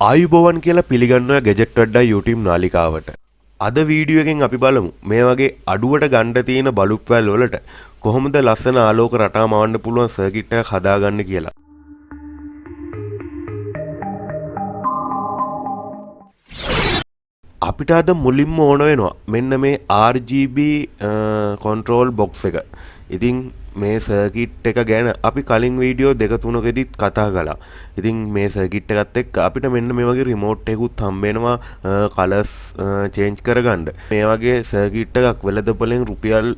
ආයුබෝවන් කියලා පිළිගන්නවා Gadget Wadda YouTube නාලිකාවට. අද වීඩියෝ එකෙන් අපි බලමු මේ වගේ අඩුවට ගන්න තියෙන බල්බ් වැල් වලට කොහොමද ලස්සන ආලෝක රටා මවන්න පුළුවන් සර්කිට් එකක් හදාගන්න කියලා. අපිට අද මුලින්ම ඕන වෙනවා මෙන්න මේ RGB control box එක. ඉතින් මේ සර්කිට් එක ගැන අපි කලින් වීඩියෝ දෙක තුනකදීත් කතා කළා. ඉතින් මේ සර්කිට් එකත් එක්ක අපිට මෙන්න මේ වගේ රිමෝට් එකකුත් හම්බ වෙනවා කලර්ස් චේන්ජ් කරගන්න. මේ වගේ සර්කිට් එකක් වෙළඳපොලෙන් රුපියල්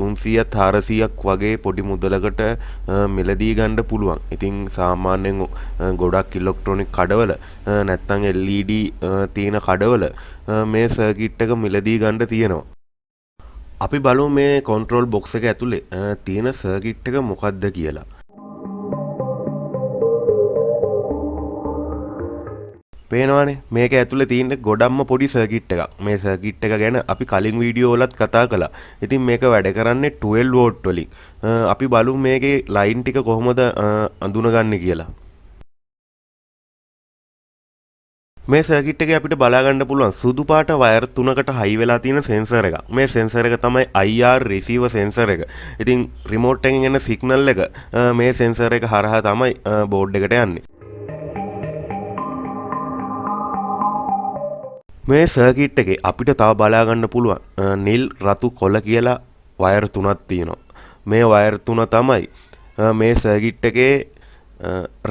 300ක් 400ක් වගේ පොඩි මුදලකට මිලදී ගන්න පුළුවන්. ඉතින් සාමාන්‍යයෙන් ගොඩක් ඉලෙක්ට්‍රොනික කඩවල නැත්නම් LED තියෙන කඩවල මේ සර්කිට් එක මිලදී ගන්න තියෙනවා. අපි බලමු මේ කන්ට්‍රෝල් බොක්ස් එක ඇතුලේ තියෙන සර්කිට් එක මොකක්ද කියලා. පේනවනේ මේක ඇතුලේ තියෙන ගොඩක්ම පොඩි සර්කිට් එකක්. මේ සර්කිට් එක ගැන අපි කලින් වීඩියෝ වලත් කතා කළා. ඉතින් මේක වැඩ කරන්නේ 12 වෝල්ට් වලින්. අපි බලමු මේකේ ලයින් ටික කොහොමද අඳුනගන්නේ කියලා. මේ සර්කිට් එකේ අපිට බලා ගන්න පුළුවන් සුදු පාට වයර් තුනකට හයි වෙලා තියෙන සෙන්සර් එකක්. මේ සෙන්සර් එක තමයි IR රිසීවර් සෙන්සර් එක. ඉතින් රිමෝට් එකෙන් එන සිග්නල් එක මේ සෙන්සර් එක හරහා තමයි බෝඩ් එකට යන්නේ. මේ සර්කිට් එකේ අපිට තව බලා ගන්න පුළුවන් නිල් රතු කොළ කියලා වයර් තුනක් තියෙනවා. මේ වයර් තුන තමයි මේ සර්කිට් එකේ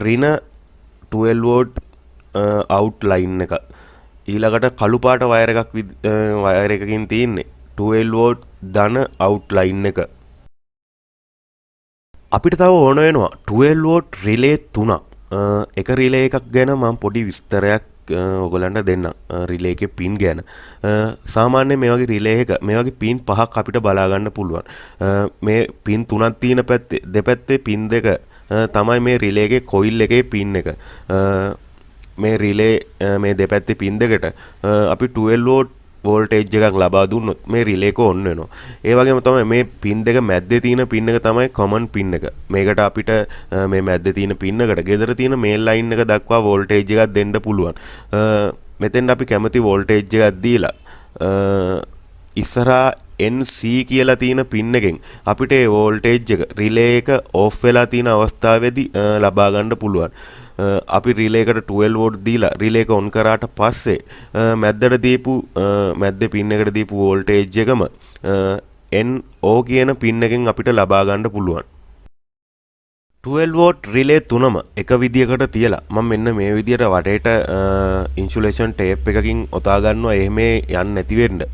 ඍණ 12 වෝල්ට් අවුට්ලයින් එක. ඊළඟට කළු පාට වයර් එකකින් තියෙන්නේ 12 වෝල්ට් ධන අවුට්ලයින් එක. අපිට තව ඕන වෙනවා 12 වෝල්ට් රිලේ තුනක්. එක රිලේ එකක් ගැන මම පොඩි විස්තරයක් ඔයගලන්ට දෙන්නම්. රිලේ එකේ පින් ගැන. සාමාන්‍යයෙන් මේ වගේ රිලේ එක මේ වගේ පින් පහක් අපිට බලා ගන්න පුළුවන්. මේ පින් තුනක් තියෙන පැත්තේ දෙපැත්තේ පින් දෙක තමයි මේ රිලේ එකේ කොයිල් එකේ පින් එක. මේ රිලේ මේ දෙපැත්තේ පින් දෙකට අපි 12 වෝල්ට් වෝල්ටේජ් එකක් ලබා දුන්නොත් මේ රිලේ එක ඔන් වෙනවා. ඒ වගේම තමයි මේ පින් දෙක මැද්දේ තියෙන පින් එක තමයි කොමන් පින් එක. මේකට අපිට මේ මැද්දේ තියෙන පින් එකට ගෙදර තියෙන මේල් ලයින් එක දක්වා වෝල්ටේජ් එකක් දෙන්න පුළුවන්. මෙතෙන් අපි කැමති වෝල්ටේජ් එකක් දීලා ඉස්සරහා NC කියලා තියෙන පින් එකෙන් අපිට ඒ වෝල්ටේජ් එක රිලේ එක ඕෆ් වෙලා තියෙන අවස්ථාවේදී ලබා ගන්න පුළුවන්. අපි රිලේ එකට 12 වෝල්ට් දීලා රිලේ එක ඔන් කරාට පස්සේ මැද්දට දීපු මැද්දේ පින් එකට දීපු වෝල්ටේජ් එකම NO කියන පින් එකෙන් අපිට ලබා ගන්න පුළුවන්. 12 වෝල්ට් රිලේ තුනම එක විදියකට තියලා මම මෙන්න මේ විදියට වටේට ඉන්සුලේෂන් ටේප් එකකින් ඔතා ගන්නවා එහෙම යන්නේ නැති වෙන්න.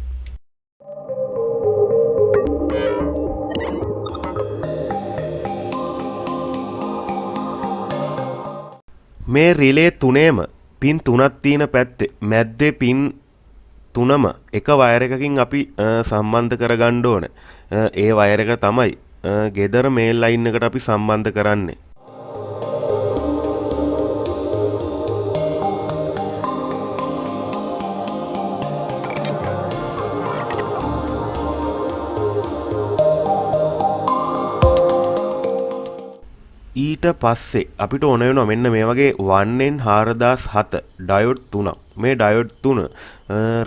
මේ රිලේ තුනේම පින් තුනක් තියෙන පැත්තේ මැද්දේ පින් තුනම එක වයර් එකකින් අපි සම්බන්ධ කරගන්න ඕන. ඒ වයර් එක තමයි ගෙදර මේල් ලයින් එකට අපි සම්බන්ධ කරන්නේ. ඊට පස්සේ අපිට ඕන වෙනවා මෙන්න මේ වගේ 1N4007 ඩයෝඩ් තුනක්. මේ ඩයෝඩ් තුන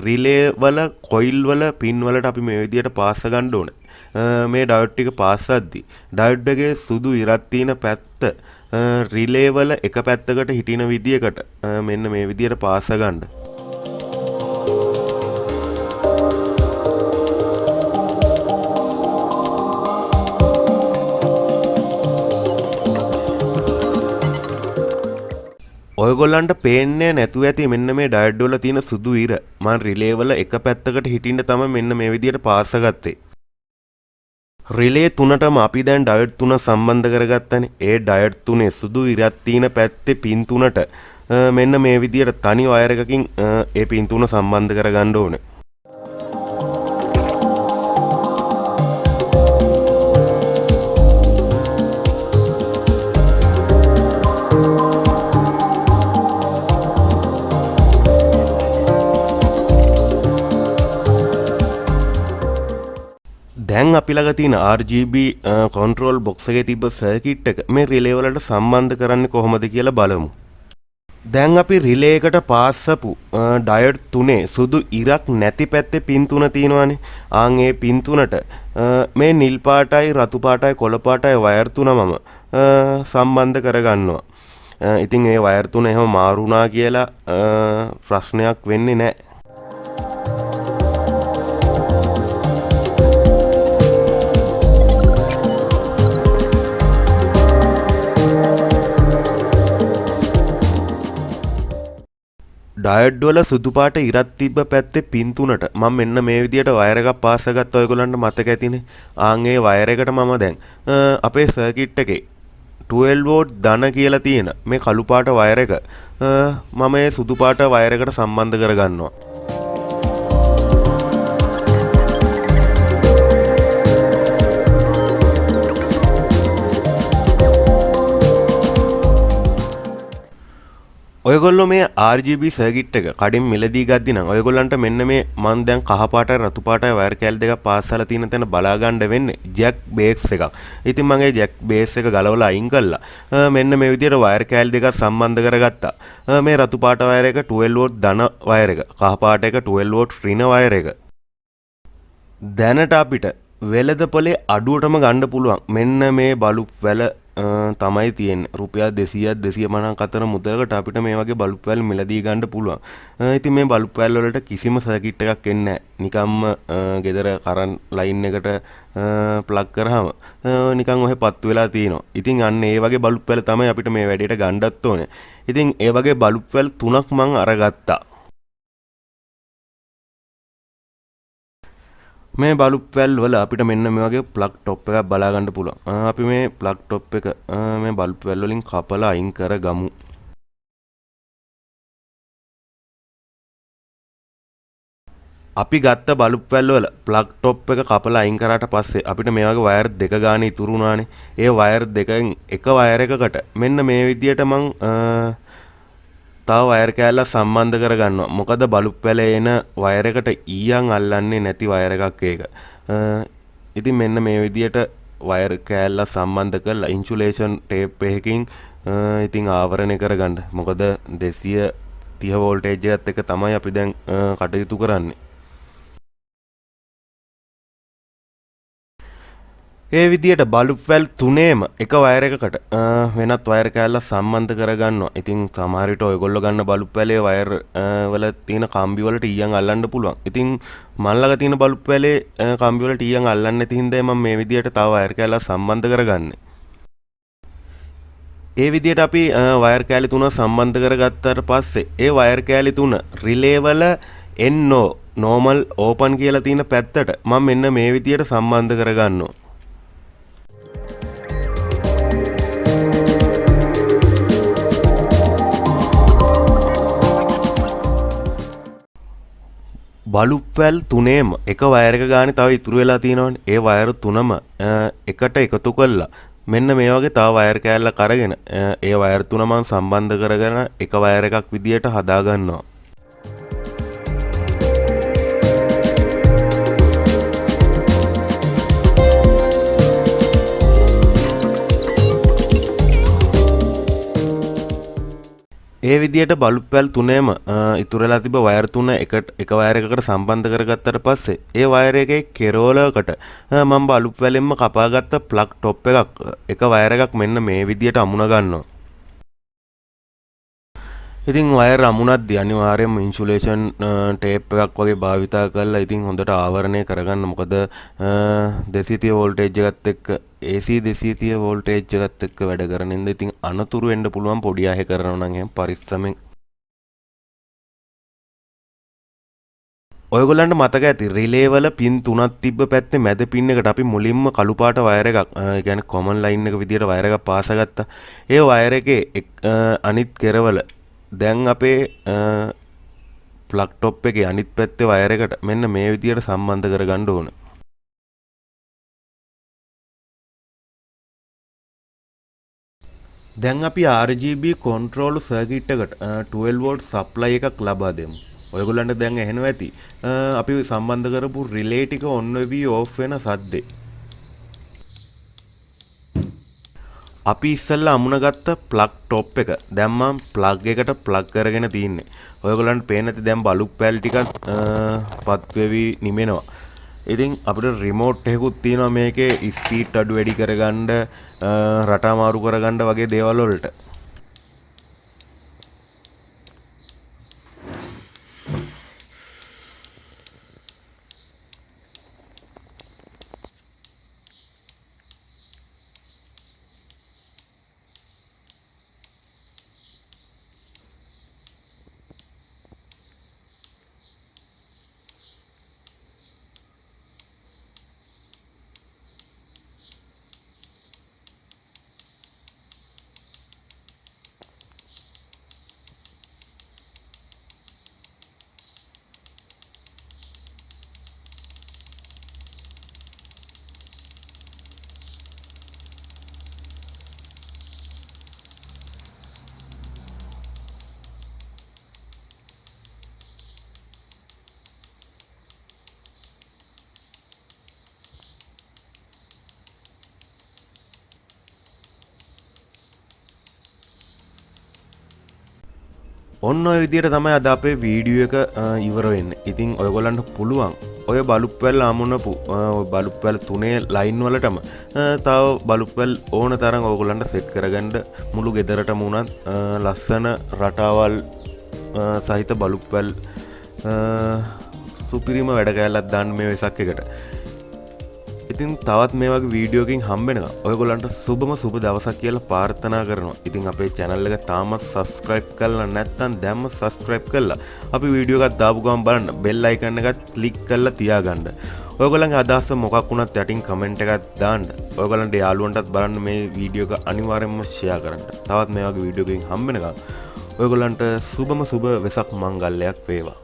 රිලේ වල කොයිල් වල පින් වලට අපි මේ විදියට පාස් ගන්න ඕනේ. මේ ඩයෝඩ් ටික පාස් අද්දි ඩයෝඩ් එකේ සුදු ඉරක් තියෙන පැත්ත රිලේ වල එක පැත්තකට හිටින විදියකට මෙන්න මේ විදියට පාස් ගන්න. ඔයගොල්ලන්ට පේන්නේ නැතුව ඇති මෙන්න මේ ඩයෝඩ් වල තියෙන සුදු ඉර. මම රිලේ වල එක පැත්තකට හිටින්න තමයි මෙන්න මේ විදියට පාස් ගත්තේ. රිලේ තුනටම අපි දැන් ඩයෝඩ් තුන සම්බන්ධ කරගත්තනේ. ඒ ඩයෝඩ් තුනේ සුදු ඉරක් තියෙන පැත්තේ පින් තුනට මෙන්න මේ විදියට තනි වයර් එකකින් ඒ පින් තුන සම්බන්ධ කරගන්න ඕනේ. දැන් අපි ළඟ තියෙන RGB control box එකේ තිබ්බ සර්කිට් එක මේ රිලේ වලට සම්බන්ධ කරන්නේ කොහොමද කියලා බලමු. දැන් අපි රිලේ එකට පාස්සපු ඩයට් තුනේ සුදු ඉරක් නැති පැත්තේ පින් තුන තියෙනවානේ. ආන් ඒ පින් තුනට මේ නිල් පාටයි රතු පාටයි කොළ පාටයි වයර් තුන මම සම්බන්ධ කරගන්නවා. ඉතින් ඒ වයර් තුන එහෙම මාරු වුණා කියලා ප්‍රශ්නයක් වෙන්නේ නැහැ. ඩයට් වල සුදු පාට ඉරක් තිබ්බ පැත්තේ පින් තුනට මම මෙන්න මේ විදියට වයර් එකක් පාස් කරගත්තා. ඔයගොල්ලන්ට මතක ඇතිනේ. ආන් ඒ වයර් එකට මම දැන් අපේ සර්කිට් එකේ 12 වෝල්ට් ධන කියලා තියෙන මේ කළු පාට වයර් එක මම මේ සුදු පාට වයර් එකට සම්බන්ධ කරගන්නවා. ඔයගොල්ලෝ මේ RGB සර්කිට් එක කඩින් මිලදී ගද්දි නම් ඔයගොල්ලන්ට මෙන්න මේ මම දැන් කහ පාටයි රතු පාටයි වයර් කෑලි දෙකක් පාස් කරලා තියෙන තැන බලා ගන්න වෙන්නේ ජැක් බේස් එකක්. ඉතින් මම ඒ ජැක් බේස් එක ගලවලා අයින් කළා. මෙන්න මේ විදිහට වයර් කෑලි දෙකක් සම්බන්ධ කරගත්තා. මේ රතු පාට වයර් එක 12 වෝල්ට් ධන වයර් එක, කහ පාට එක 12 වෝල්ට් ඍණ වයර් එක. දැනට අපිට වෙළඳපොලේ අඩුවටම ගන්න පුළුවන් මෙන්න මේ බල්බ් වැල තමයි තියෙන්නේ. රුපියල් 200ක් 250ක් අතර මුදලකට අපිට මේ වගේ බල්බ් වැල් මිලදී ගන්න පුළුවන්. ඉතින් මේ බල්බ් වැල් වලට කිසිම සර්කිට් එකක් එන්නේ නැහැ. නිකම්ම ගෙදර කරන්ට් ලයින් එකට ප්ලග් කරාම නිකන් ඔහෙ පත්තු වෙලා තියෙනවා. ඉතින් අන්න ඒ වගේ බල්බ් වැල් තමයි අපිට මේ වැඩේට ගන්නත් ඕනේ. ඉතින් ඒ වගේ බල්බ් වැල් 3ක් මම අරගත්තා. මේ බල්බ් වැල් වල අපිට මෙන්න මේ වගේ ප්ලග් টොප් එකක් බලා ගන්න පුළුවන්. අපි මේ ප්ලග් টොප් එක මේ බල්බ් වැල් වලින් කපලා අයින් කරගමු. අපි ගත්ත බල්බ් වැල් වල ප්ලග් টොප් එක කපලා අයින් කරාට පස්සේ අපිට මේ වගේ වයර් දෙක ගාන ඉතුරු වුණානේ. ඒ වයර් දෙකෙන් එක වයර් එකකට මෙන්න මේ විදියට මං තව වයර් කෑල්ලක් සම්බන්ධ කරගන්නවා. මොකද බල්බ් වැලේ එන වයර් එකට ඊයන් අල්ලන්නේ නැති වයර් එකක් ඒක. ඉතින් මෙන්න මේ විදියට වයර් කෑල්ලක් සම්බන්ධ කරලා ඉන්සුලේෂන් ටේප් එකකින් ඉතින් ආවරණය කරගන්න. මොකද 230 වෝල්ටේජ් එකත් එක තමයි අපි දැන් කටයුතු කරන්නේ. ඒ විදියට බල්බ් වැල් තුනේම එක වයර් එකකට වෙනත් වයර් කෑල්ලක් සම්බන්ධ කරගන්නවා. ඉතින් සමහර විට ඔයගොල්ලෝ ගන්න බල්බ් වැලේ වයර් වල තියෙන කම්බි වලට ඊයන් අල්ලන්න පුළුවන්. ඉතින් මන් ළඟ තියෙන බල්බ් වැලේ කම්බි වලට ඊයන් අල්ලන්නේ නැති හින්දා මම මේ විදියට තව වයර් කෑල්ලක් සම්බන්ධ කරගන්නේ. ඒ විදියට අපි වයර් කෑලි තුන සම්බන්ධ කරගත්තාට පස්සේ ඒ වයර් කෑලි තුන රිලේ වල NO normal open කියලා තියෙන පැත්තට මම මෙන්න මේ විදියට සම්බන්ධ කරගන්නවා. බල්බ් වැල් තුනේම එක වයර් එක ගානේ තව ඉතුරු වෙලා තියෙනවනේ. ඒ වයර් තුනම එකට එකතු කළා මෙන්න මේ වගේ තව වයර් කෑල්ලක් අරගෙන ඒ වයර් තුන මම සම්බන්ධ කරගෙන එක වයර් එකක් විදියට හදා ගන්නවා. ඒ විදියට බල්බ් වැල් තුනේම ඉතුරු වෙලා තිබ්බ වයර් තුන එක වයර් එකකට සම්බන්ධ කරගත්තට පස්සේ ඒ වයර් එකේ කෙරෝලකට මම බල්බ් වැලෙන්ම කපාගත්ත ප්ලග් টොප් එක වයර් එකක් මෙන්න මේ විදියට අමුණ ගන්නවා. ඉතින් වයර් අමුණද්දී අනිවාර්යයෙන්ම ඉන්සුලේෂන් ටේප් එකක් වගේ භාවිතා කරලා ඉතින් හොඳට ආවරණය කරගන්න. මොකද 230 වෝල්ටේජ් එකත් එක්ක AC 230 වෝල්ටේජ් එකත් එක්ක වැඩ කරන ඉඳ ඉතින් අනතුරු වෙන්න පුළුවන් පොඩි අය කරනවා නම් එහෙනම් පරිස්සමෙන්. ඔයගොල්ලන්ට මතක ඇති රිලේ වල පින් තුනක් තිබ්බ පැත්තේ මැද පින් එකට අපි මුලින්ම කළු පාට වයර් එකක් ඒ කියන්නේ කොමන් ලයින් එක විදියට වයර් එකක් පාස ගත්තා. ඒ වයර් එකේ අනිත් කෙරවල දැන් අපේ ප්ලග් টොප් එකේ අනිත් පැත්තේ වයර් එකට මෙන්න මේ විදියට සම්බන්ධ කරගන්න ඕන. දැන් අපි RGB control circuit එකට 12 volt supply එකක් ලබා දෙමු. ඔයගොල්ලන්ට දැන් ඇහෙනවා ඇති. අපි සම්බන්ධ කරපු රිලේ ටික on වෙවි off වෙන සද්දේ. අපි ඉස්සෙල්ලා අමුණගත්ත ප්ලග් টොප් එක දැන් මම ප්ලග් එකට ප්ලග් කරගෙන තින්නේ. ඔයගොල්ලන්ට පේන්නේ නැති දැන් බලුක් පැල් ටිකක් පත් වෙවි නිමෙනවා. ඉතින් අපිට රිමෝට් එකකුත් තියෙනවා මේකේ ස්පීඩ් අඩු වැඩි කරගන්න රටා මාරු කරගන්න වගේ දේවල් වලට. ඔන්න ඔය විදිහට තමයි අද අපේ වීඩියෝ එක ඉවර වෙන්නේ. ඉතින් ඔයගොල්ලන්ට පුළුවන් ඔය බලුප් පැල් අමුණපු ඔය බලුප් පැල් තුනේ ලයින් වලටම තව බලුප් පැල් ඕන තරම් ඔයගොල්ලන්ට සෙට් කරගන්න මුළු ගෙදරටම උනත් ලස්සන රටාවල් සහිත බලුප් පැල් සුපිරිම වැඩ කැලක් දාන්න මේ වෙසක් එකට. ඉතින් තවත් මේ වගේ වීඩියෝ එකකින් හම්බෙනවා. ඔයගොල්ලන්ට සුබම සුබ දවසක් කියලා ප්‍රාර්ථනා කරනවා. ඉතින් අපේ channel එක තාමත් subscribe කරලා නැත්නම් දැම්ම subscribe කරලා අපි වීඩියෝ එකක් දාපු ගමන් බලන්න bell icon එකත් click කරලා තියාගන්න. ඔයගොල්ලන්ගේ අදහස් මොකක් වුණත් යටින් comment එකක් දාන්න. ඔයගොල්ලන්ට යාළුවන්ටත් බලන්න මේ වීඩියෝ එක අනිවාර්යයෙන්ම share කරන්න. තවත් මේ වගේ වීඩියෝ එකකින් හම්බෙනකම් ඔයගොල්ලන්ට සුබම සුබ වෙසක් මංගල්‍යයක් වේවා.